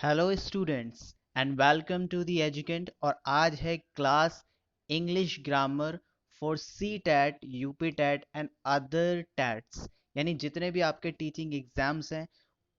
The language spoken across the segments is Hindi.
Hello students and welcome to the Educent. और आज है class English grammar for C TET UP TET and other TETs, यानी जितने भी आपके टीचिंग एग्जाम्स हैं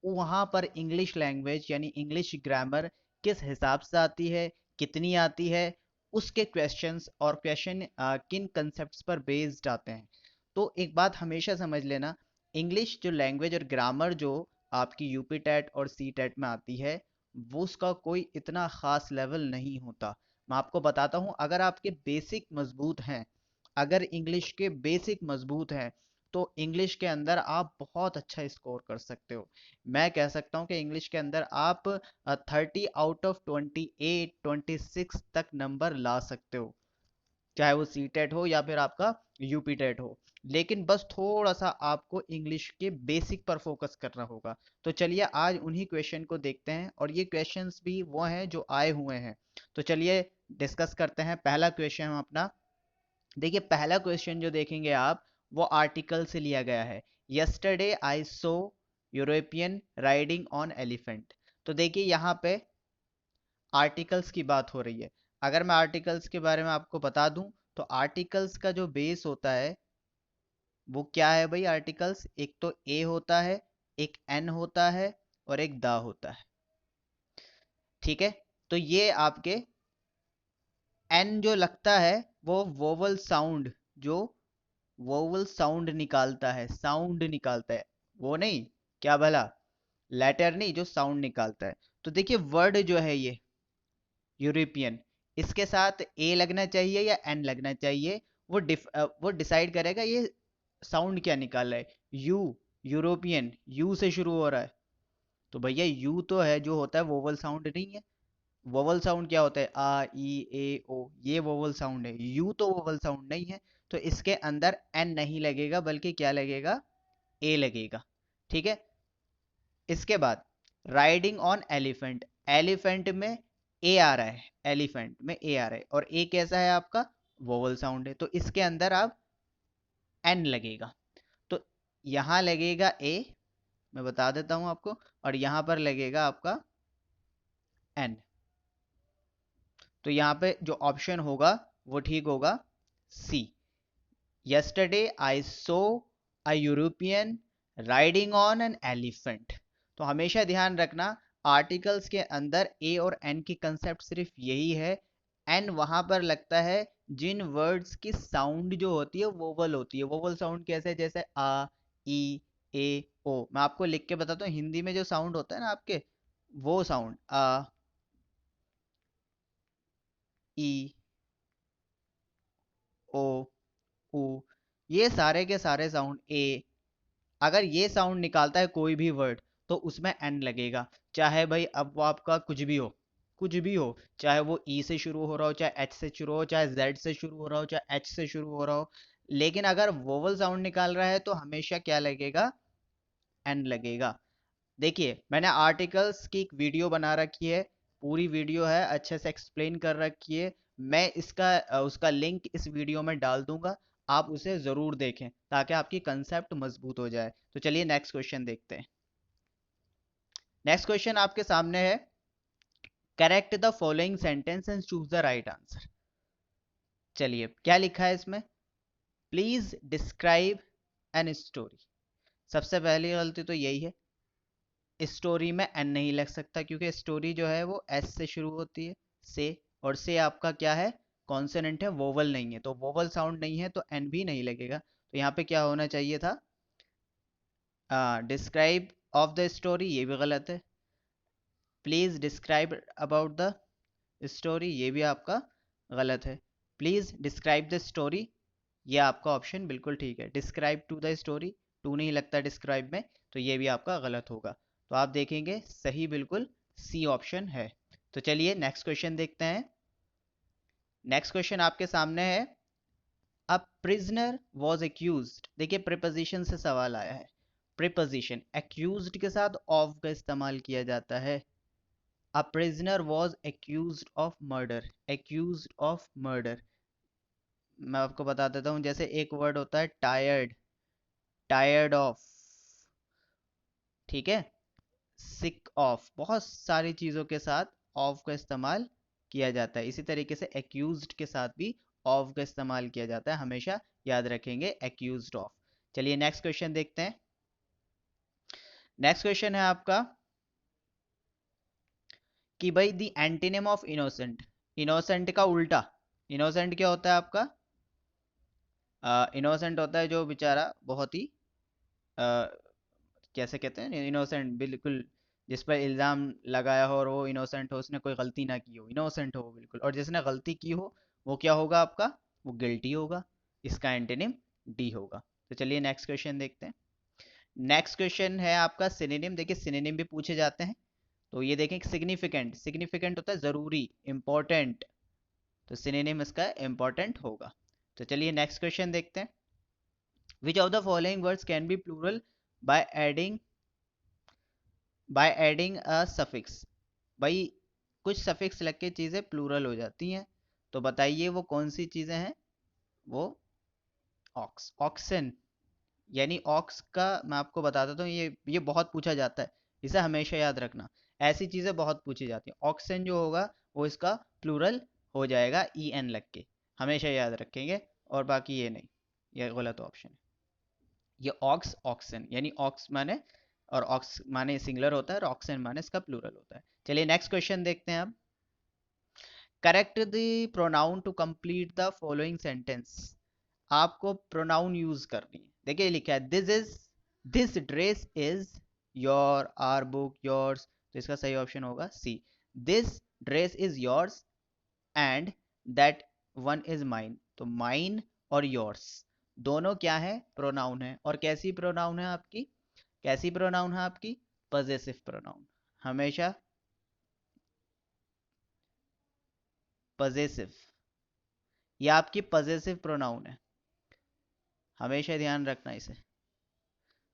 वहाँ पर इंग्लिश लैंग्वेज यानी इंग्लिश ग्रामर किस हिसाब से आती है, कितनी आती है, उसके क्वेश्चंस और क्वेश्चन किन कंसेप्ट्स पर बेस्ड आते हैं। तो एक बात हमेशा समझ लेना, इंग्लिश जो लैंग्वेज और ग्रामर जो आपकी यूपी टेट और सी टेट में आती है वो उसका कोई इतना ख़ास लेवल नहीं होता। मैं आपको बताता हूँ, अगर आपके बेसिक मजबूत हैं, अगर इंग्लिश के बेसिक मजबूत हैं तो इंग्लिश के अंदर आप बहुत अच्छा स्कोर कर सकते हो। मैं कह सकता हूँ कि इंग्लिश के अंदर आप 30 आउट ऑफ 28 26 तक नंबर ला सकते हो, चाहे वो सी टेट हो या फिर आपका यूपी टेट हो। लेकिन बस थोड़ा सा आपको इंग्लिश के बेसिक पर फोकस करना होगा। तो चलिए आज उन्हीं क्वेश्चन को देखते हैं, और ये क्वेश्चंस भी वो हैं जो आए हुए हैं। तो चलिए डिस्कस करते हैं। पहला क्वेश्चन हम अपना देखिए, पहला क्वेश्चन जो देखेंगे आप वो आर्टिकल से लिया गया है। Yesterday I so European riding on elephant. तो देखिए यहाँ पे आर्टिकल्स की बात हो रही है। अगर मैं आर्टिकल्स के बारे में आपको बता दूं तो आर्टिकल्स का जो बेस होता है वो क्या है भाई। आर्टिकल्स एक तो ए होता है, एक एन होता है और एक द होता है। ठीक है, तो ये आपके एन जो लगता है वो वोवल साउंड, जो वोवल साउंड निकालता है, साउंड निकालता है, वो नहीं, क्या भला, लेटर नहीं, जो साउंड निकालता है। तो देखिए वर्ड जो है ये यूरोपियन, इसके साथ ए लगना चाहिए या एन लगना चाहिए, वो डिसाइड करेगा ये साउंड क्या निकाल रहा है। यू, यूरोपियन, यू से शुरू हो रहा है, तो भैया यू तो है जो होता है वोवल साउंड नहीं है। वोवल साउंड क्या होता है, आ ई ए ओ, ये वोवल साउंड है, यू तो वोवल साउंड नहीं है। तो इसके अंदर एन नहीं लगेगा बल्कि क्या लगेगा, ए लगेगा। ठीक है, इसके बाद राइडिंग ऑन एलिफेंट, एलिफेंट में ए आ रहा है, एलिफेंट में ए आ रहा है और ए कैसा है आपका, वोवल साउंड है, तो इसके अंदर आप एन लगेगा। तो यहां लगेगा ए, मैं बता देता हूं आपको, और यहां पर लगेगा आपका एन। तो यहाँ पे जो ऑप्शन होगा वो ठीक होगा, C. Yesterday I saw a European riding on an elephant. तो हमेशा ध्यान रखना, आर्टिकल्स के अंदर ए और एन की कंसेप्ट सिर्फ यही है। एन वहां पर लगता है जिन वर्ड्स की साउंड जो होती है वोवल होती है। वोवल साउंड कैसे, जैसे आ, ई, ए, ओ। मैं आपको लिख के बताता हूँ, हिंदी में जो साउंड होता है ना आपके, वो साउंड आ, ई, ओ, ऊ, ये सारे के सारे साउंड ए, अगर ये साउंड निकालता है कोई भी वर्ड तो उसमें एन लगेगा। चाहे भाई अब वो आपका कुछ भी हो, कुछ भी हो, चाहे वो ई से शुरू हो रहा हो, चाहे एच से शुरू हो, चाहे जेड से शुरू हो रहा हो, चाहे एच से शुरू हो रहा हो, लेकिन अगर वोवल साउंड निकाल रहा है तो हमेशा क्या लगेगा, एन लगेगा। देखिए मैंने आर्टिकल्स की एक वीडियो बना रखी है, पूरी वीडियो है, अच्छे से एक्सप्लेन कर रखी है। मैं इसका उसका लिंक इस वीडियो में डाल दूंगा, आप उसे ज़रूर देखें ताकि आपकी कंसेप्ट मजबूत हो जाए। तो चलिए नेक्स्ट क्वेश्चन देखते हैं। नेक्स्ट क्वेश्चन आपके सामने है, correct the following sentence and choose the right answer. चलिए क्या लिखा है इसमें, प्लीज डिस्क्राइब एन स्टोरी। सबसे पहली गलती तो यही है, स्टोरी में एन नहीं लग सकता क्योंकि स्टोरी जो है वो एस से शुरू होती है, से, और से आपका क्या है, कॉन्सोनेंट है, वोवल नहीं है, तो वोवल साउंड नहीं है तो एन भी नहीं लगेगा। तो यहाँ पे क्या होना चाहिए था, डिस्क्राइब ऑफ द स्टोरी, ये भी गलत है। Please describe about the story, ये भी आपका गलत है। प्लीज डिस्क्राइब द स्टोरी, ये आपका ऑप्शन बिल्कुल ठीक है। डिस्क्राइब टू द स्टोरी, टू नहीं लगता डिस्क्राइब में, तो ये भी आपका गलत होगा। तो आप देखेंगे सही बिल्कुल सी ऑप्शन है। तो चलिए नेक्स्ट क्वेश्चन देखते हैं। नेक्स्ट क्वेश्चन आपके सामने है, अ प्रिजनर वॉज एक्यूज्ड। देखिए प्रिपोजिशन से सवाल आया है। प्रिपोजिशन एक्यूज्ड के साथ ऑफ का इस्तेमाल किया जाता है। A prisoner was accused of murder, accused of murder. मैं आपको बता देता हूँ, जैसे एक वर्ड होता है टायर्ड, टायर्ड ऑफ, ठीक है, सिक ऑफ, बहुत सारी चीज़ों के साथ ऑफ का इस्तेमाल किया जाता है। इसी तरीके से एक्यूज्ड के साथ भी ऑफ का इस्तेमाल किया जाता है, हमेशा याद रखेंगे एक्यूज्ड ऑफ। चलिए नेक्स्ट क्वेश्चन देखते हैं। नेक्स्ट क्वेश्चन है आपका कि भाई द एंटीनिम ऑफ इनोसेंट, इनोसेंट का उल्टा, इनोसेंट क्या होता है आपका? इनोसेंट होता है जो बेचारा बहुत ही कैसे कहते हैं, इनोसेंट, बिल्कुल जिस पर इल्ज़ाम लगाया हो और वो इनोसेंट हो, उसने कोई गलती ना की हो, इनोसेंट हो वो बिल्कुल। और जिसने गलती की हो वो क्या होगा आपका? वो गिल्टी होगा। इसका एंटोनिम डी होगा। तो चलिए नेक्स्ट क्वेश्चन देखते हैं। नेक्स्ट क्वेश्चन है आपका सिनोनिम। देखिए सिनोनिम भी पूछे जाते हैं। तो ये देखें सिग्निफिकेंट, सिग्निफिकेंट होता है ज़रूरी, इंपॉर्टेंट, तो सिनोनिम इसका इंपॉर्टेंट होगा। तो चलिए नेक्स्ट क्वेश्चन देखते हैं। Which of the following words can be plural by adding a suffix? भाई कुछ सफिक्स लग के चीज़ें प्लूरल हो जाती हैं, तो बताइए वो कौन सी चीज़ें हैं? वो ऑक्स, ऑक्सन, यानी ऑक्स का मैं आपको बता देता हूँ, ये बहुत पूछा जाता है, इसे हमेशा याद रखना। ऐसी चीज़ें बहुत पूछी जाती हैं। ऑक्सन जो होगा वो इसका प्लूरल हो जाएगा ई एन लग के, हमेशा याद रखेंगे। और बाकी ये नहीं, ये गलत ऑप्शन है। ये ऑक्स, ऑक्सन, यानी ऑक्स माने, और ऑक्स माने सिंगुलर होता है और ऑक्सन माने इसका प्लूरल होता है। चलिए नेक्स्ट क्वेश्चन देखते हैं अब। Correct the pronoun to complete the following sentence. आपको प्रोनाउन यूज करनी है। देखिए लिखा है this is, this dress is your, our book yours, तो इसका सही ऑप्शन होगा C, this dress is yours and that one is mine. तो माइन और योर्स दोनों क्या है? प्रोनाउन है। और कैसी प्रोनाउन है आपकी? कैसी प्रोनाउन है आपकी? पजेसिव प्रोनाउन, हमेशा पजेसिव, ये आपकी पजेसिव प्रोनाउन है, हमेशा ध्यान रखना इसे।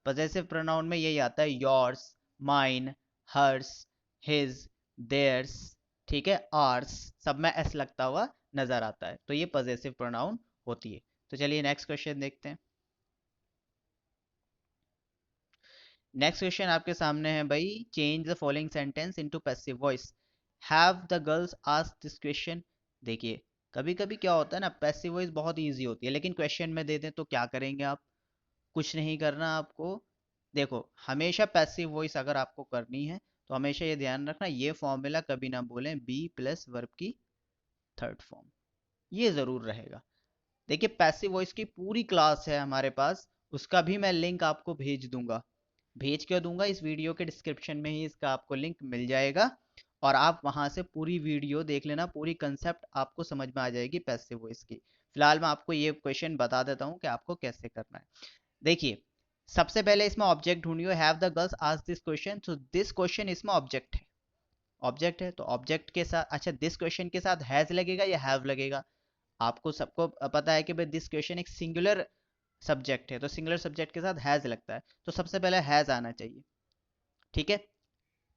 पजेसिव प्रोनाउन में यही आता है, yours, mine, hers, his, theirs, ठीक है, आर्स, सब में एस लगता हुआ नजर आता है, तो ये पजेसिव प्रोनाउन होती है। तो चलिए नेक्स्ट क्वेश्चन देखते हैं। नेक्स्ट क्वेश्चन आपके सामने है भाई, change the following sentence into passive voice. Have the girls asked this question. देखिए कभी कभी क्या होता है ना, पैसिव वॉइस बहुत इजी होती है, लेकिन क्वेश्चन में दे दें तो क्या करेंगे आप? कुछ नहीं करना आपको। देखो हमेशा पैसिव वॉइस अगर आपको करनी है तो हमेशा ये ध्यान रखना, ये फॉर्मूला कभी ना बोलें बी प्लस वर्ब की थर्ड फॉर्म, ये जरूर रहेगा। देखिए पैसिव वॉइस की पूरी क्लास है हमारे पास, उसका भी मैं लिंक आपको भेज दूंगा। भेज क्यों दूंगा? इस वीडियो के डिस्क्रिप्शन में ही इसका आपको लिंक मिल जाएगा, और आप वहां से पूरी वीडियो देख लेना, पूरी कंसेप्ट आपको समझ में आ जाएगी पैसिव वॉइस की। फिलहाल मैं आपको ये क्वेश्चन बता देता हूँ कि आपको कैसे करना है। देखिए सबसे पहले इसमें ऑब्जेक्ट ढूंढियो, have the girls asked this question, तो दिस क्वेश्चन इसमें ऑब्जेक्ट है, ऑब्जेक्ट है तो ऑब्जेक्ट के साथ, अच्छा दिस क्वेश्चन के साथ हैज लगेगा या हैव लगेगा? आपको सबको पता है कि भाई दिस क्वेश्चन एक सिंगुलर सब्जेक्ट है, तो सिंगुलर सब्जेक्ट के साथ हैज लगता है, तो सबसे पहले हैज आना चाहिए, ठीक है।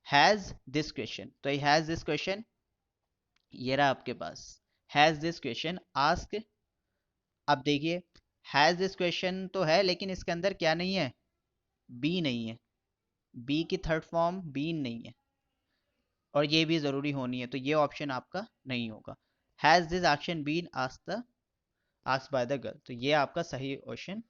हैज दिस क्वेश्चन, तो ये हैज दिस क्वेश्चन, ये रहा आपके पास, हैज दिस क्वेश्चन आस्क। अब देखिए हैज दिस क्वेश्चन तो है, लेकिन इसके अंदर क्या नहीं है? बी नहीं है, बी की थर्ड फॉर्म बीन नहीं है, और ये भी जरूरी होनी है, तो ये ऑप्शन आपका नहीं होगा। Has this action been asked by the girl, तो ये आपका सही ऑप्शन,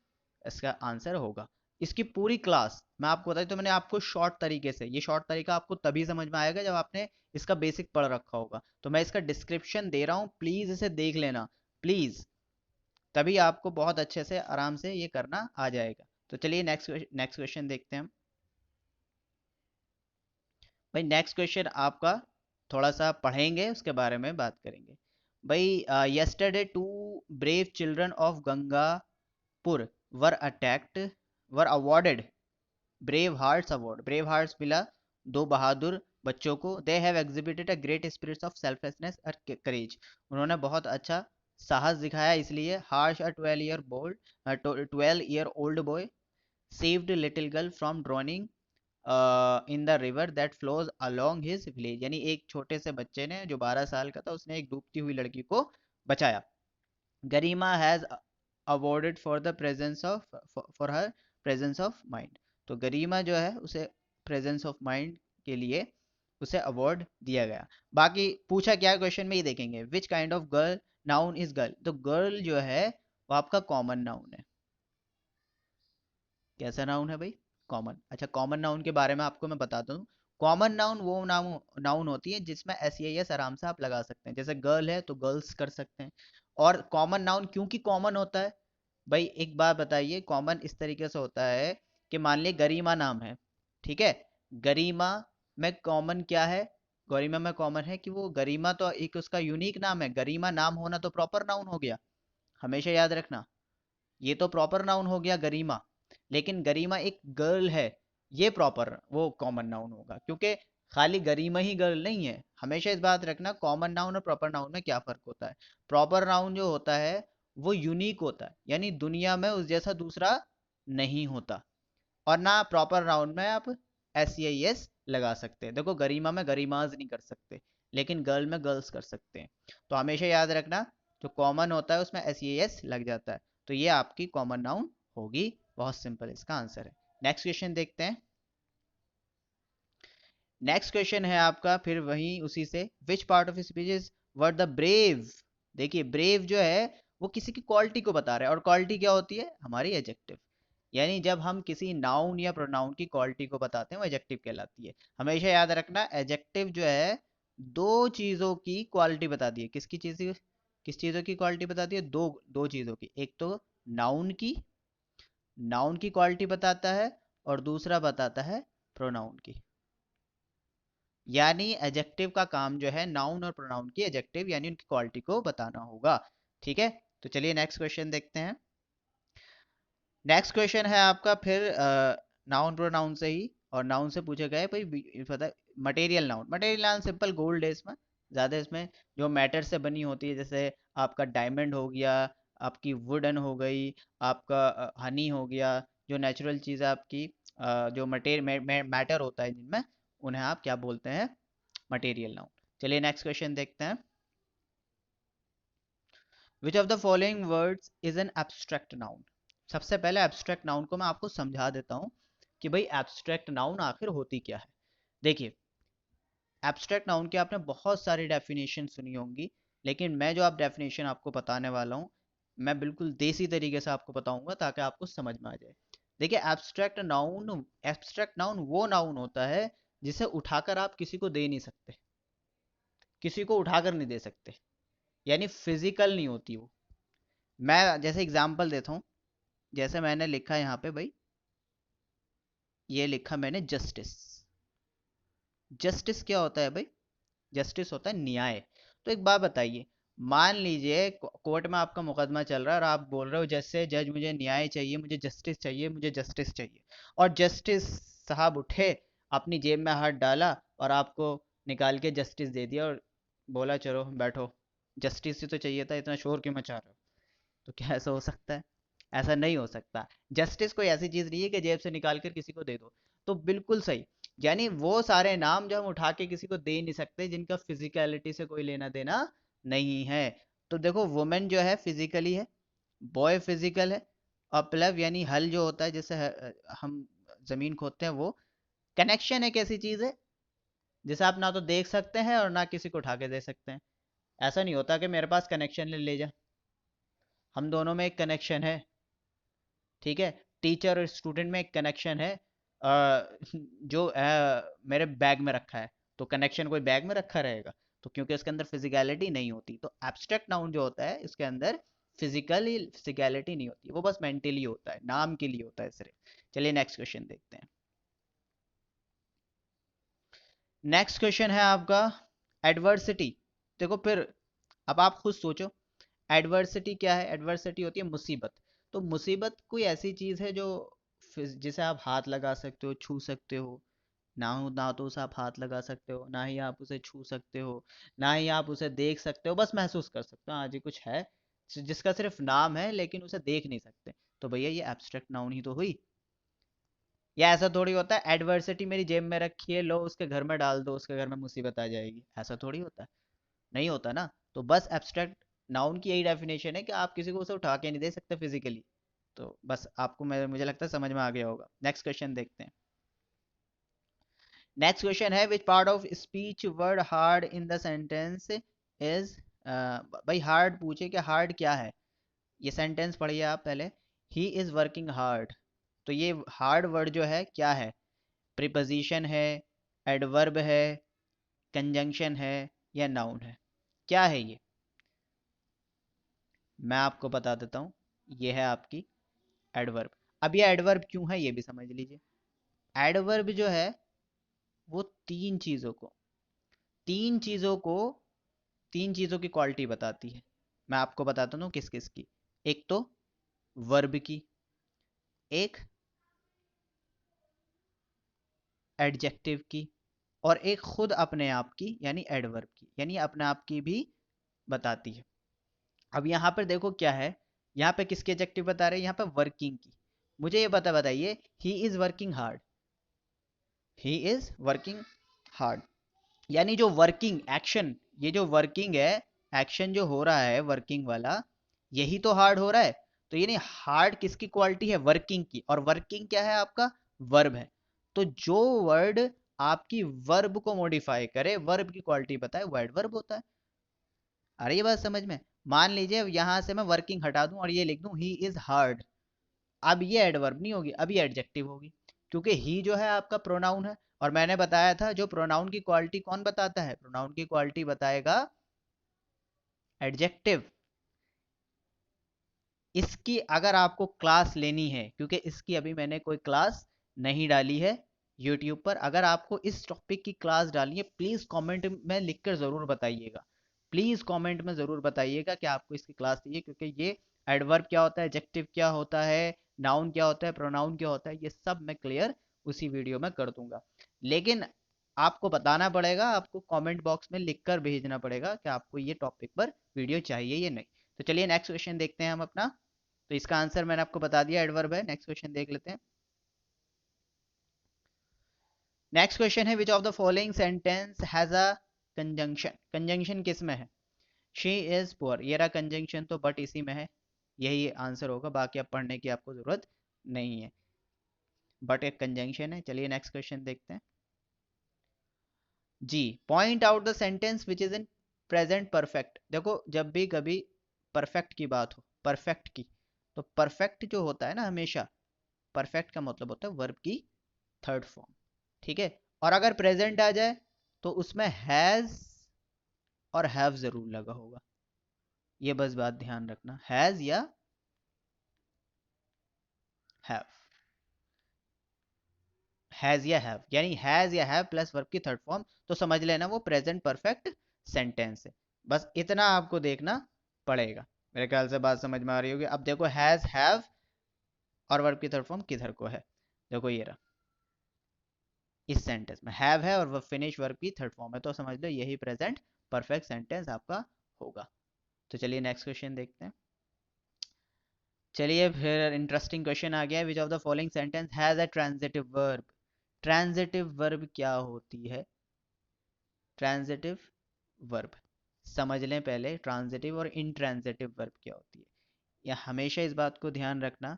इसका आंसर होगा। इसकी पूरी क्लास मैं आपको बताई, तो मैंने आपको शॉर्ट तरीके से, ये शॉर्ट तरीका आपको तभी समझ में आएगा जब आपने इसका बेसिक पढ़ रखा होगा, तो मैं इसका डिस्क्रिप्शन दे रहा हूँ, प्लीज इसे देख लेना प्लीज, तभी आपको बहुत अच्छे से आराम से ये करना आ जाएगा। तो चलिए नेक्स्ट क्वेश्चन देखते हैं हम। भाई नेक्स्ट क्वेश्चन आपका थोड़ा सा पढ़ेंगे, उसके बारे में बात करेंगे। भाई yesterday two brave children of Gangapur were attacked, were awarded brave hearts award. Brave hearts मिला दो बहादुर बच्चों को। They have exhibited a great spirits of selflessness और करेज, उन्होंने बहुत अच्छा साहस दिखाया, इसलिए Harsh a 12 year old boy saved a little girl from drowning in the river that flows along his village, यानी एक छोटे से बच्चे ने जो 12 साल का था, उसने एक डूबती हुई लड़की को बचाया। Garima has awarded for the presence of, for her presence of mind, तो गरिमा जो है उसे प्रेजेंस ऑफ माइंड के लिए उसे अवार्ड दिया गया। बाकी पूछा क्या क्वेश्चन में, ही देखेंगे which kind of girl noun is girl. तो गर्ल जो है वो आपका कॉमन नाउन है। कैसा नाउन है भाई? कॉमन। अच्छा, कॉमन नाउन के बारे में आपको मैं बताता हूँ। कॉमन नाउन वो नाउन नाउन होती है जिसमें एस ई एस आराम से आप लगा सकते हैं। जैसे गर्ल है तो गर्ल्स कर सकते हैं। और कॉमन नाउन क्योंकि कॉमन होता है, भाई एक बात बताइए, कॉमन इस तरीके से होता है कि मान लीजिए गरिमा नाम है, ठीक है, गरिमा में कॉमन क्या है, गरिमा में कॉमन है कि वो गरिमा तो एक उसका यूनिक नाम है, गरिमा नाम होना तो प्रॉपर नाउन हो गया, हमेशा याद रखना, ये तो प्रॉपर नाउन हो गया गरिमा। लेकिन गरिमा एक गर्ल है, ये प्रॉपर वो कॉमन नाउन होगा, क्योंकि खाली गरिमा ही गर्ल नहीं है। हमेशा इस बात रखना कॉमन नाउन और प्रॉपर नाउन में क्या फर्क होता है। प्रॉपर नाउन जो होता है वो यूनिक होता है, यानी दुनिया में उस जैसा दूसरा नहीं होता। और ना प्रॉपर नाउन में आप एस सी आई एस लगा सकते हैं। देखो गरिमा में गरिमाज नहीं कर सकते, लेकिन गर्ल में गर्ल्स कर सकते हैं। तो हमेशा याद रखना जो कॉमन होता है उसमें एस सी आई एस लग जाता है। तो ये आपकी कॉमन नाउन होगी। बहुत सिंपल इसका आंसर है। नेक्स्ट क्वेश्चन देखते हैं। नेक्स्ट क्वेश्चन है आपका फिर वही उसी से, which part of speech is word the brave. देखिए ब्रेव जो है वो किसी की क्वालिटी को बता रहा है, और क्वालिटी क्या होती है, हमारी एडजेक्टिव। यानी जब हम किसी नाउन या प्रोनाउन की क्वालिटी को बताते हैं वो एडजेक्टिव कहलाती है। हमेशा याद रखना एडजेक्टिव जो है दो चीजों की क्वालिटी बताती है। किसकी चीज की, किस चीजों की क्वालिटी बताती है, दो दो चीजों की। एक तो नाउन की, नाउन की क्वालिटी बताता है, और दूसरा बताता है प्रोनाउन की। यानी एडजेक्टिव का काम जो है नाउन और प्रोनाउन की एडजेक्टिव यानी उनकी क्वालिटी को बताना होगा। ठीक है, तो चलिए नेक्स्ट क्वेश्चन देखते हैं। नेक्स्ट क्वेश्चन है आपका फिर नाउन प्रोनाउन से ही, और नाउन से पूछा गया है भाई पता material noun. Material noun simple gold है, इसमें ज़्यादा इसमें जो मैटर से बनी होती है, जैसे आपका डायमंड हो गया, आपकी वुडन हो गई, आपका हनी हो गया, जो नेचुरल चीज़ है आपकी, जो मैटर होता है जिनमें, उन्हें आप क्या बोलते हैं, मटेरियल नाउन। चलिए नेक्स्ट क्वेश्चन देखते हैं। Which of the following words is an abstract noun. सबसे पहले एब्स्ट्रैक्ट नाउन को मैं आपको समझा देता हूं कि भाई एब्स्ट्रैक्ट नाउन आखिर होती क्या है। देखिए एब्स्ट्रैक्ट नाउन की आपने बहुत सारी डेफिनेशन सुनी होंगी, लेकिन मैं जो आप डेफिनेशन आपको बताने वाला हूँ, मैं बिल्कुल देसी तरीके से आपको बताऊंगा ताकि आपको समझ में आ जाए। देखिए एब्स्ट्रैक्ट नाउन वो नाउन होता है जिसे उठाकर आप किसी को दे नहीं सकते, किसी को उठाकर नहीं दे सकते, यानी फिजिकल नहीं होती वो। मैं जैसे एग्जांपल देता हूँ, जैसे मैंने लिखा यहाँ पे भाई, ये लिखा मैंने जस्टिस। जस्टिस क्या होता है भाई, जस्टिस होता है न्याय। तो एक बात बताइए, मान लीजिए कोर्ट में आपका मुकदमा चल रहा है और आप बोल रहे हो जैसे जज मुझे न्याय चाहिए, मुझे जस्टिस चाहिए, मुझे जस्टिस चाहिए, और जस्टिस साहब उठे, अपनी जेब में हाथ डाला और आपको निकाल के जस्टिस दे दिया और बोला चलो बैठो, जस्टिस ही तो चाहिए था, इतना शोर क्यों मचा रहे हो। तो क्या ऐसा हो सकता है? ऐसा नहीं हो सकता। जस्टिस कोई ऐसी चीज नहीं है कि जेब से निकाल कर किसी को दे दो। तो बिल्कुल सही, यानी वो सारे नाम जो हम उठा के किसी को दे नहीं सकते जिनका फिजिकलिटी से कोई लेना देना नहीं है। तो देखो वुमेन जो है फिजिकली है, बॉय फिजिकल है, और प्लव यानी हल जो होता है जैसे हम जमीन खोदते हैं, वो कनेक्शन एक ऐसी चीज है जिसे आप ना तो देख सकते हैं और ना किसी को उठा के दे सकते हैं। ऐसा नहीं होता कि मेरे पास कनेक्शन ले जा, हम दोनों में एक कनेक्शन है, ठीक है, टीचर और स्टूडेंट में एक कनेक्शन है, जो मेरे बैग में रखा है, तो कनेक्शन कोई बैग में रखा रहेगा, तो क्योंकि इसके अंदर फिजिकलिटी नहीं होती। तो एब्स्ट्रैक्ट नाउन जो होता है इसके अंदर फिजिकलिटी नहीं होती, वो बस मेंटली होता है, नाम के लिए होता है सिर्फ। चलिए नेक्स्ट क्वेश्चन देखते हैं। नेक्स्ट क्वेश्चन है आपका एडवर्सिटी। देखो फिर अब आप खुद सोचो, एडवर्सिटी क्या है? एडवर्सिटी होती है मुसीबत। तो मुसीबत कोई ऐसी चीज है जो जिसे आप हाथ लगा सकते हो, छू सकते हो, ना तो उसे आप हाथ लगा सकते हो, ना ही आप उसे छू सकते हो, ना ही आप उसे देख सकते हो, बस महसूस कर सकते हो हाँ जी कुछ है, जिसका सिर्फ नाम है लेकिन उसे देख नहीं सकते। तो भैया ये एब्स्ट्रैक्ट नाउन ही तो हुई। या ऐसा थोड़ी होता है एडवर्सिटी मेरी जेब में रखी है, लो उसके घर में डाल दो, उसके घर में मुसीबत आ जाएगी, ऐसा थोड़ी होता है, नहीं होता ना। तो बस एब्स्ट्रैक्ट नाउन की यही डेफिनेशन है कि आप किसी को उसे उठा के नहीं दे सकते फिजिकली। तो बस आपको मुझे लगता है समझ में आ गया होगा। नेक्स्ट क्वेश्चन देखते हैं। नेक्स्ट क्वेश्चन है which part of speech word hard in the sentence is, भाई हार्ड पूछे कि हार्ड क्या है। ये सेंटेंस पढ़िए आप पहले, ही इज वर्किंग हार्ड। तो ये हार्ड वर्ड जो है क्या है, प्रीपोजिशन है, एडवर्ब है, कंजंक्शन है, या नाउन है, क्या है ये? मैं आपको बता देता हूँ, ये है आपकी एडवर्ब। अब ये एडवर्ब क्यों है ये भी समझ लीजिए। एडवर्ब जो है वो तीन चीज़ों को तीन चीज़ों की क्वालिटी बताती है। मैं आपको बताता हूँ किस किस की। एक तो वर्ब की, एक एडजेक्टिव की, और एक खुद अपने आप की यानी एडवर्ब की, यानी अपने आप की भी बताती है। अब यहाँ पर देखो क्या है, यहाँ पे किसके एडजेक्टिव बता रहे हैं, यहाँ पे वर्किंग की। मुझे ये बताइए, he is working hard, he is working hard, यानी जो वर्किंग एक्शन, ये जो वर्किंग है, एक्शन जो हो रहा है वर्किंग वाला, यही तो हार्ड हो रहा है। तो ये नहीं, हार्ड किसकी क्वालिटी है, वर्किंग की। और वर्किंग क्या है आपका, वर्ब है। तो जो वर्ड आपकी वर्ब को मॉडिफाई करे, वर्ब की क्वालिटी बताए, वो एडवर्ब होता है। अरे ये बात समझ में। मान लीजिए यहां से मैं वर्किंग हटा दूं और ये लिख दूं ही इज हार्ड, अब ये एडवर्ब नहीं होगी, अब ये एडजेक्टिव होगी, क्योंकि ही जो है आपका प्रोनाउन है। और मैंने बताया था जो प्रोनाउन की क्वालिटी कौन बताता है, प्रोनाउन की क्वालिटी बताएगा एडजेक्टिव। इसकी अगर आपको क्लास लेनी है, क्योंकि इसकी अभी मैंने कोई क्लास नहीं डाली है यूट्यूब पर, अगर आपको इस टॉपिक की क्लास डालनी है प्लीज कमेंट में लिखकर जरूर बताइएगा, प्लीज कमेंट में जरूर बताइएगा कि आपको इसकी क्लास चाहिए, क्योंकि ये एडवर्ब क्या होता है, एडजेक्टिव क्या होता है, नाउन क्या होता है, प्रोनाउन क्या होता है, ये सब मैं क्लियर उसी वीडियो में कर दूंगा। लेकिन आपको बताना पड़ेगा, आपको कमेंट बॉक्स में लिखकर भेजना पड़ेगा कि आपको ये टॉपिक पर वीडियो चाहिए या नहीं। तो चलिए नेक्स्ट क्वेश्चन देखते हैं हम अपना। तो इसका आंसर मैंने आपको बता दिया, एडवर्ब है। नेक्स्ट क्वेश्चन देख लेते हैं। नेक्स्ट क्वेश्चन है विच of the following sentence has a conjunction, conjunction किस में है, शी इज पुअर, ये रहा कंजंक्शन, तो बट इसी में है, यही आंसर होगा, बाकी अब पढ़ने की आपको जरूरत नहीं है, बट एक कंजंक्शन है। चलिए नेक्स्ट क्वेश्चन देखते हैं जी। Point out the sentence which is in present perfect. देखो जब भी कभी परफेक्ट की बात हो, परफेक्ट की, तो परफेक्ट जो होता है ना हमेशा, परफेक्ट का मतलब होता है वर्ब की थर्ड फॉर्म, ठीक है। और अगर प्रेजेंट आ जाए तो उसमें हैज और हैव जरूर लगा होगा, ये बस बात ध्यान रखना, हैज या हैव, हैज या हैव, यानी हैज या हैव प्लस वर्ब की थर्ड फॉर्म, तो समझ लेना वो प्रेजेंट परफेक्ट सेंटेंस है। बस इतना आपको देखना पड़ेगा। मेरे ख्याल से बात समझ में आ रही होगी। अब देखो हैज हैव और वर्ब की थर्ड फॉर्म किधर को है, देखो ये रहा, इस सेंटेंस में हैव है और वो फिनिश वर्ब की थर्ड फॉर्म है, तो समझ लो यही प्रेजेंट परफेक्ट सेंटेंस आपका होगा। तो चलिए नेक्स्ट क्वेश्चन देखते हैं। चलिए फिर इंटरेस्टिंग क्वेश्चन आ गया है, विच of the following sentence has a transitive verb. Transitive verb क्या होती है, ट्रांजिटिव वर्ब समझ लें पहले, ट्रांजिटिव और इंट्रांजिटिव वर्ब क्या होती है। या हमेशा इस बात को ध्यान रखना,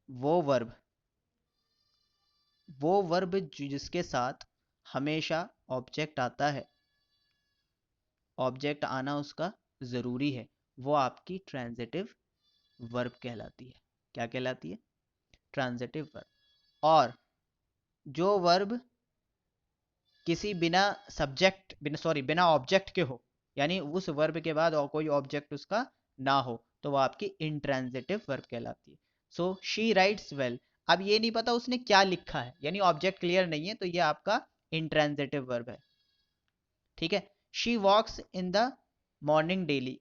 वो वर्ब वो वर्ब जिसके साथ हमेशा ऑब्जेक्ट आता है, ऑब्जेक्ट आना उसका ज़रूरी है, वो आपकी ट्रांजिटिव वर्ब कहलाती है। क्या कहलाती है, ट्रांजिटिव वर्ब। और जो वर्ब किसी बिना सब्जेक्ट, बिना ऑब्जेक्ट के हो, यानी उस वर्ब के बाद और कोई ऑब्जेक्ट उसका ना हो, तो वो आपकी इंट्रांजिटिव वर्ब कहलाती है। सो शी राइट्स वेल, अब ये नहीं पता उसने क्या लिखा है, यानी ऑब्जेक्ट क्लियर नहीं है, तो ये आपका इंट्रांजिटिव वर्ब है, ठीक है। She walks in the morning daily,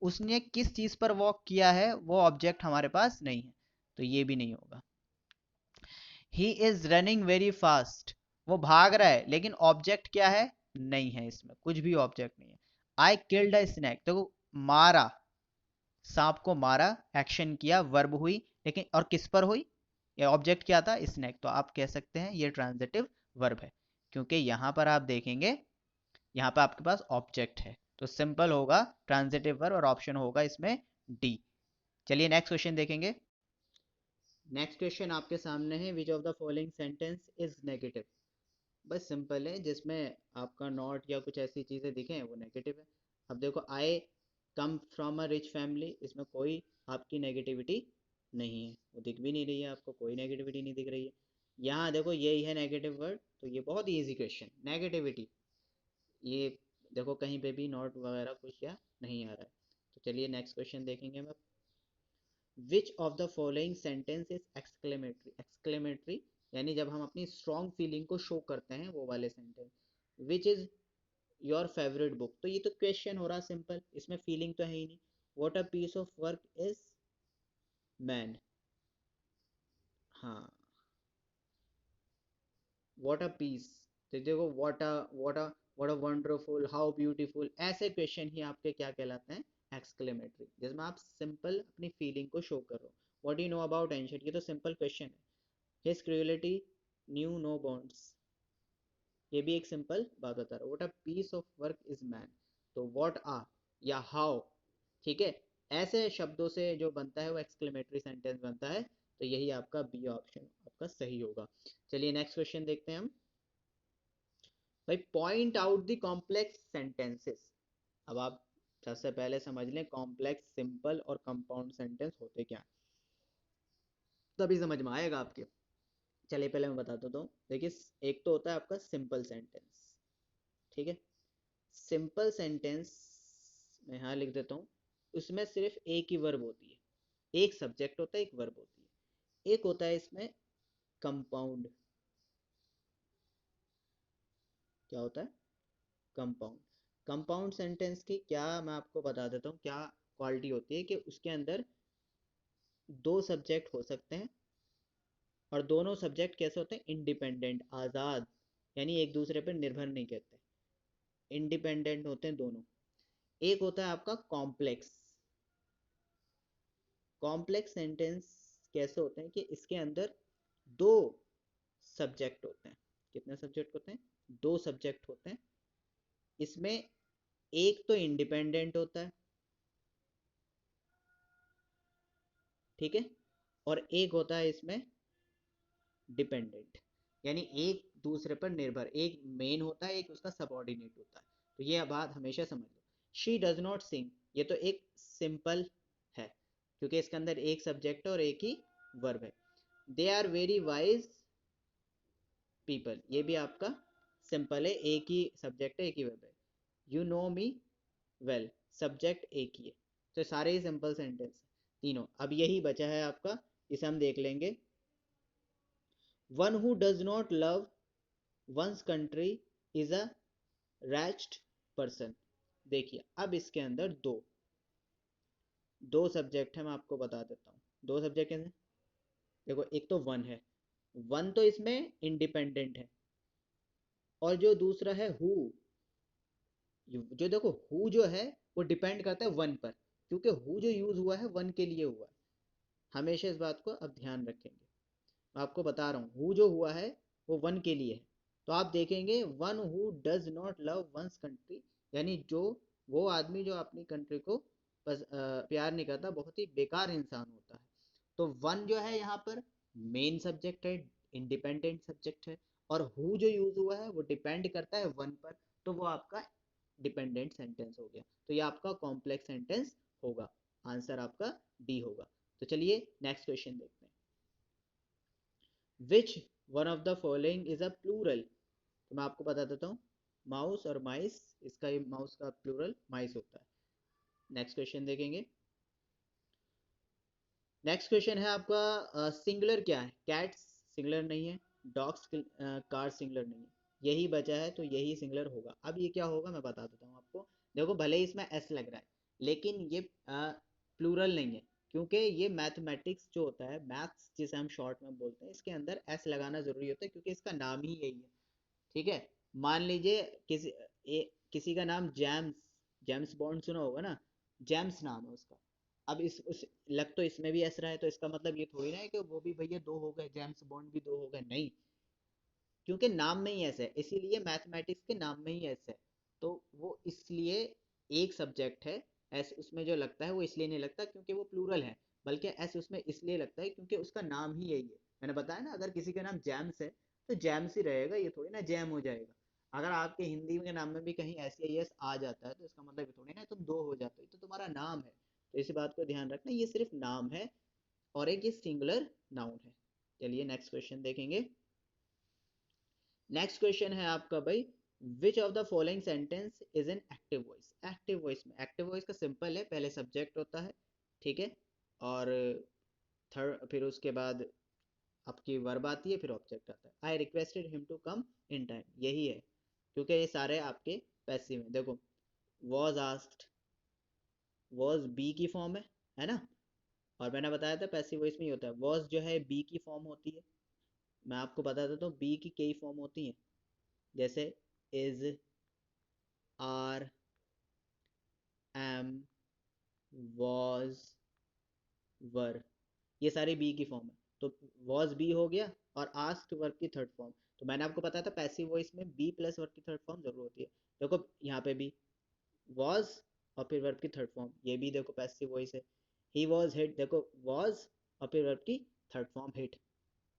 उसने किस चीज पर वॉक किया है, वो ऑब्जेक्ट हमारे पास नहीं है, तो ये भी नहीं होगा। He is running very fast, वो भाग रहा है, लेकिन ऑब्जेक्ट क्या है, नहीं है, इसमें कुछ भी ऑब्जेक्ट नहीं है। आई किल्ड अ स्नैक, तो मारा, सांप को मारा, एक्शन किया, वर्ब हुई, लेकिन और किस पर हुई, ये ऑब्जेक्ट क्या था, स्नैक, तो आप कह सकते हैं ये ट्रांजिटिव वर्ब है, क्योंकि यहां पर आप देखेंगे, यहाँ पे आपके पास ऑब्जेक्ट है, तो सिंपल होगा ट्रांजिटिव वर्ब और ऑप्शन होगा इसमें डी। चलिए नेक्स्ट क्वेश्चन देखेंगे। नेक्स्ट क्वेश्चन आपके सामने है, विच of the following sentence is negative. बस सिंपल है, जिसमें आपका नॉट या कुछ ऐसी चीज़ें दिखें वो नेगेटिव है। अब देखो, I come from a rich family, इसमें कोई आपकी नेगेटिविटी नहीं है, वो दिख भी नहीं रही है, आपको कोई नेगेटिविटी नहीं दिख रही है। यहाँ देखो यही है नेगेटिव वर्ड, तो ये बहुत ही ईजी क्वेश्चन, नेगेटिविटी। ये देखो कहीं पे भी नॉट वगैरह कुछ या नहीं आ रहा है। तो चलिए नेक्स्ट क्वेश्चन देखेंगे हम। विच of the following sentence is exclamatory. Exclamatory यानी जब हम अपनी स्ट्रॉन्ग फीलिंग को शो करते हैं, वो वाले sentence. Which is your favourite book, तो ये तो क्वेश्चन हो रहा सिंपल, इसमें फीलिंग तो है ही नहीं। What a piece of work is man. हाँ, व्हाट अ पीस, तो देखो what a wonderful, how beautiful, ऐसे क्वेश्चन ही आपके क्या कहलाते हैं, एक्सक्लेमेटरी, जिसमें आप सिंपल अपनी फीलिंग को शो कर रहे हो। What you know about ancient, ये तो सिंपल क्वेश्चन है। His cruelty knew no bounds, ये भी एक सिंपल बात बता रहा है। What a piece of work is man, तो व्हाट आ या हाउ, ठीक है, ऐसे शब्दों से जो बनता है वो एक्सक्लेमेटरी सेंटेंस बनता है। तो यही आपका बी ऑप्शन आपका सही होगा। चलिए नेक्स्ट क्वेश्चन देखते हैं हम। भाई, point out the complex sentences. अब आप सबसे पहले समझ लें कॉम्प्लेक्स, सिंपल और कंपाउंड सेंटेंस होते क्या, तभी समझ में आएगा आपके। चलिए पहले मैं बता देता हूँ। देखिए, एक तो होता है आपका सिंपल सेंटेंस, ठीक है। सिंपल सेंटेंस मैं यहाँ लिख देता हूँ, उसमें सिर्फ एक ही वर्ब होती है, एक सब्जेक्ट होता है, एक वर्ब होती है। एक होता है इसमें कंपाउंड, क्या होता है, कंपाउंड। कंपाउंड सेंटेंस की क्या, मैं आपको बता देता हूँ क्या क्वालिटी होती है, कि उसके अंदर दो सब्जेक्ट हो सकते हैं, और दोनों सब्जेक्ट कैसे होते हैं, इंडिपेंडेंट, आज़ाद, यानी एक दूसरे पर निर्भर नहीं करते, इंडिपेंडेंट होते हैं दोनों। एक होता है आपका कॉम्प्लेक्स। कॉम्प्लेक्स सेंटेंस कैसे होते हैं, कि इसके अंदर दो सब्जेक्ट होते हैं। कितने सब्जेक्ट होते हैं, दो सब्जेक्ट होते हैं। इसमें एक तो इंडिपेंडेंट होता है, ठीक है, और एक होता है इसमें डिपेंडेंट, यानी एक दूसरे पर निर्भर, एक मेन होता है, एक उसका सबऑर्डिनेट होता है। तो ये बात हमेशा समझ लो। शी डज नॉट सिंग, ये तो एक सिंपल है, क्योंकि इसके अंदर एक सब्जेक्ट और एक ही वर्ब है। They are very wise people, ये भी आपका सिंपल है, एक ही सब्जेक्ट है, एक ही वर्ब है। You know me well, subject एक ही है। तो सारे ही सिंपल सेंटेंस तीनों। अब यही बचा है आपका, इसे हम देख लेंगे। One who does not love one's country is a wretched person. देखिए, अब इसके अंदर दो दो सब्जेक्ट है, मैं आपको बता देता हूँ। दो सब्जेक्ट कैसे, देखो एक तो वन है, वन तो इसमें इंडिपेंडेंट है, और जो दूसरा है हु, जो देखो हु जो है वो डिपेंड करता है वन पर, क्योंकि हु जो यूज हुआ है वन के लिए हुआ है। हमेशा इस बात को अब ध्यान रखेंगे, मैं आपको बता रहा हूँ, हु जो हुआ है वो वन के लिए है। तो आप देखेंगे one who does not love one's country, यानी जो वो आदमी जो अपनी कंट्री को प्यार नहीं करता, बहुत ही बेकार इंसान होता है। तो वन जो है यहाँ पर मेन सब्जेक्ट है, इंडिपेंडेंट सब्जेक्ट है, और हु जो यूज हुआ है वो डिपेंड करता है वन पर, तो वो आपका डिपेंडेंट सेंटेंस हो गया। तो ये आपका कॉम्प्लेक्स सेंटेंस होगा, आंसर आपका डी होगा। तो चलिए नेक्स्ट क्वेश्चन देखते हैं। Which one of the following is a plural, तो मैं आपको बता देता हूँ, माउस और माइस, इसका ये माउस का प्लूरल माइस होता है। नेक्स्ट क्वेश्चन देखेंगे। नेक्स्ट क्वेश्चन है आपका, सिंगुलर क्या है, कैट्स सिंगुलर नहीं है, डॉग्स कार सिंगुलर नहीं है, यही बचा है, तो यही सिंगुलर होगा। अब ये क्या होगा मैं बता देता हूँ आपको। देखो भले ही इसमें एस लग रहा है, लेकिन ये प्लूरल नहीं है, क्योंकि ये मैथमेटिक्स जो होता है, मैथ्स जिसे हम शॉर्ट में बोलते हैं, इसके अंदर एस लगाना जरूरी होता है, क्योंकि इसका नाम ही यही है, ठीक है। मान लीजिए किसी का नाम जेम्स, जेम्स बॉन्ड सुना होगा ना, जेम्स नाम है उसका। अब इस उस लग तो इसमें भी ऐसा है, तो इसका मतलब ये थोड़ी ना है कि वो भी भैया दो हो गए, जेम्स बॉन्ड भी दो हो गए, नहीं, क्योंकि नाम में ही ऐसा है, इसीलिए मैथमेटिक्स के नाम में ही ऐसा है। तो वो इसलिए एक सब्जेक्ट है, ऐसे उसमें जो लगता है वो इसलिए नहीं लगता क्योंकि वो प्लूरल है। बल्कि एस उसमें इसलिए लगता है क्योंकि उसका नाम ही यही है। मैंने बताया ना, अगर किसी का नाम जैम्स है तो जैम्स ही रहेगा, ये थोड़ी ना जैम हो जाएगा। अगर आपके हिंदी के नाम में भी कहीं ऐसे एस आ जाता है तो इसका मतलब ये थोड़ी ना तुम दो हो जाते हो, तो तुम्हारा नाम है। तो इसी बात को ध्यान रखना, ये सिर्फ नाम है और एक ये सिंगुलर नाउन है। चलिए नेक्स्ट क्वेश्चन देखेंगे। नेक्स्ट क्वेश्चन है आपका भाई, विच of the following sentence is in active voice. Active voice में, एक्टिव वॉइस का सिंपल है, पहले सब्जेक्ट होता है, ठीक है, और थर्ड फिर उसके बाद आपकी वर्ब आती है, फिर ऑब्जेक्ट आता है। I requested him to come in time, यही है, क्योंकि ये सारे आपके पैसिव हैं। देखो वॉज आस्क्ड, वॉज बी की फॉर्म है ना, और मैंने बताया था पैसिव वॉइस में ही होता है। वॉज जो है बी की फॉर्म होती है, मैं आपको बता देता हूँ बी की कई फॉर्म होती हैं, जैसे इज, आर, एम, वॉज, वर, ये सारी बी की फॉर्म है। तो वॉज बी हो गया, और आस्क्ड वर्ब की थर्ड फॉर्म। तो मैंने आपको बताया था पैसिव वॉइस में बी प्लस वर्ब की थर्ड फॉर्म जरूर होती है। देखो यहाँ पे भी वॉज और फिर वर्ब की थर्ड फॉर्म, ये भी देखो पैसिव वॉइस है। ही वॉज हिट, देखो वॉज और फिर वर्ब की थर्ड फॉर्म हिट,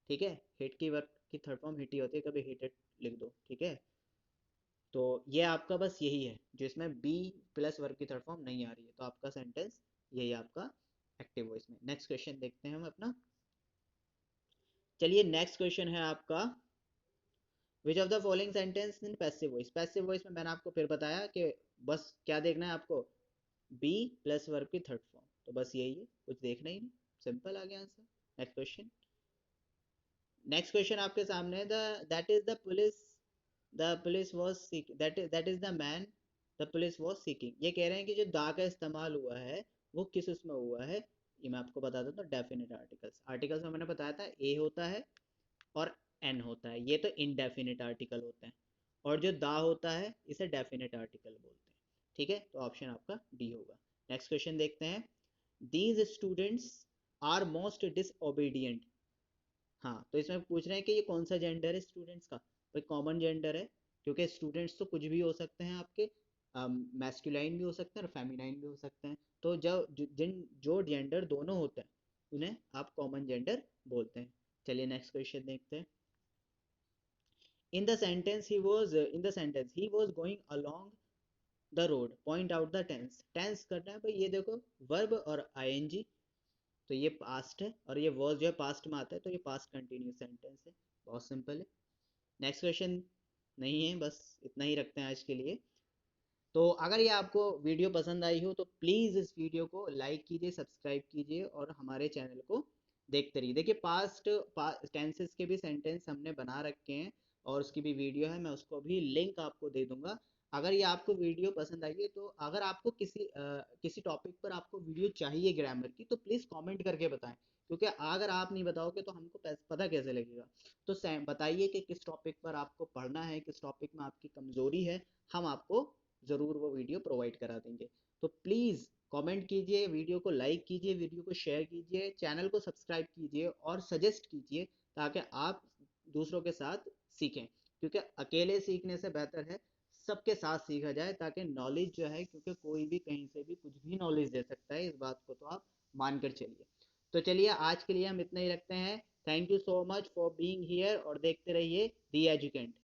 ठीक है, हिट की वर्ब की थर्ड फॉर्म हिट ही होती है, कभी हिटेड लिख दो, ठीक है। तो ये आपका बस यही है जिसमें बी प्लस वर्ब की थर्ड फॉर्म नहीं आ रही है, तो आपका सेंटेंस यही आपका एक्टिव वॉइस में। नेक्स्ट क्वेश्चन देखते हैं हम अपना। चलिए नेक्स्ट क्वेश्चन है आपका, विच of the following sentence in passive voice. Passive voice में मैंने आपको फिर बताया कि बस क्या देखना है आपको, बी प्लस वर्ब की थर्ड फॉर्म, तो बस यही है, कुछ देखना ही नहीं, सिंपल आ गया answer. Next question. Next question आपके सामने, the that is the police, the police was seeking, that is the man the police was seeking. ये कह रहे हैं कि जो दा का इस्तेमाल हुआ है वो किस उसमें हुआ है, ये मैं आपको बता देता हूँ। डेफिनेट आर्टिकल्स, आर्टिकल्स में मैंने बताया था ए होता है और एन होता है, ये तो इनडेफिनेट आर्टिकल होते हैं, और जो दा होता है इसे डेफिनेट आर्टिकल बोलते हैं, ठीक है। तो ऑप्शन आपका डी होगा। नेक्स्ट क्वेश्चन देखते हैं। These students are most disobedient. हाँ, तो इसमें पूछ रहे हैं कि ये कौन सा जेंडर है स्टूडेंट्स का, भाई कॉमन जेंडर है, क्योंकि स्टूडेंट्स तो कुछ भी हो सकते हैं आपके, मैस्कुलाइन भी हो सकते हैं और फेमिनाइन भी हो सकते हैं। तो जिन जो जेंडर दोनों होते हैं उन्हें आप कॉमन जेंडर बोलते हैं। चलिए नेक्स्ट क्वेश्चन देखते हैं। In the sentence he was going along the road, point out the tense. Tense करना है भाई, ये देखो वर्ब और आईएनजी, तो ये पास्ट है, और ये वर्ब जो है पास्ट में आता है, तो ये पास्ट कंटिन्यूस सेंटेंस है, बहुत सिंपल है। नेक्स्ट क्वेश्चन नहीं है, बस इतना ही रखते हैं आज के लिए। तो अगर ये आपको वीडियो पसंद आई हो तो प्लीज़ इस वीडियो को लाइक कीजिए, सब्सक्राइब कीजिए और हमारे चैनल को देखते रहिए। देखिए पास्ट टेंसेस के भी सेंटेंस हमने बना रखे हैं और उसकी भी वीडियो है, मैं उसको भी लिंक आपको दे दूंगा। अगर ये आपको वीडियो पसंद आई है, तो अगर आपको किसी टॉपिक पर आपको वीडियो चाहिए ग्रामर की, तो प्लीज़ कमेंट करके बताएं, क्योंकि अगर आप नहीं बताओगे तो हमको पता कैसे लगेगा। तो बताइए कि किस टॉपिक पर आपको पढ़ना है, किस टॉपिक में आपकी कमज़ोरी है, हम आपको ज़रूर वो वीडियो प्रोवाइड करा देंगे। तो प्लीज़ कमेंट कीजिए, वीडियो को लाइक कीजिए, वीडियो को शेयर कीजिए, चैनल को सब्सक्राइब कीजिए और सजेस्ट कीजिए, ताकि आप दूसरों के साथ सीखें, क्योंकि अकेले सीखने से बेहतर है सबके साथ सीखा जाए, ताकि नॉलेज जो है, क्योंकि कोई भी कहीं से भी कुछ भी नॉलेज दे सकता है, इस बात को तो आप मान कर चलिए। तो चलिए आज के लिए हम इतना ही रखते हैं। Thank you so much for being here, और देखते रहिए दी एजुकेंट।